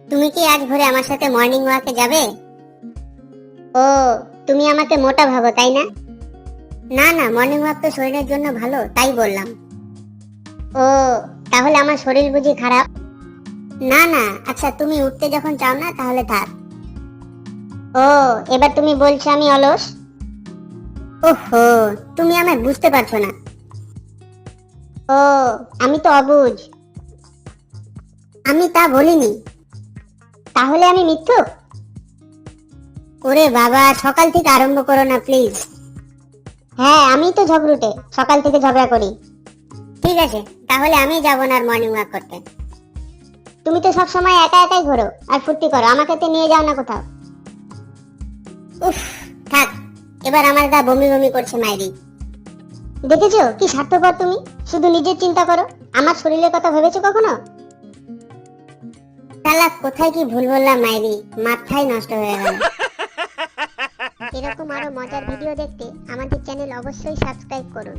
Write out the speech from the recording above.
তুমি কি আজ ভোরে আমার সাথে মর্নিং ওয়াকে যাবে? ও, তুমি আমাকে মোটা ভাবো তাই না? না না, মর্নিং ওয়াক তো শরীরের জন্য ভালো, তাই বললাম। ও, তাহলে আমার শরীর বুঝি খারাপ? না না, আচ্ছা তুমি উঠতে যখন চাও না তাহলে থাক। ও, এবার তুমি বলছো আমি অলস? ওহো, তুমি আমায় বুঝতে পারছো না। ও, আমি তো অবুঝ। আমি তা বলিনি। তাহলে আমি মিথ্যুক? ওরে বাবা, সকাল থেকে আরম্ভ করো না প্লিজ। হ্যাঁ, আমি তো ঝগড়ুটে, সকাল থেকে ঝগড়া করি। ঠিক আছে, তাহলে আমি যাব না আর মর্নিং ওয়াক করতে। তুমি তো সব সময় একা একাই ঘোরো আর ফুর্তি করো, আমাকে তো নিয়ে যাও না কোথাও। উফ, থাক, এবার আমার গা বমি বমি করছে মাইরি। দেখেছো কি স্বার্থপর তুমি, শুধু নিজের চিন্তা করো, আমার শরীরের কথা ভেবেছো কখনো? শালা কোথায় কি ভুল বললাম মাইরি, মাথায় নষ্ট হয়ে গেল। এরকম আরো মজার ভিডিও দেখতে আমাদের চ্যানেল অবশ্যই সাবস্ক্রাইব করুন।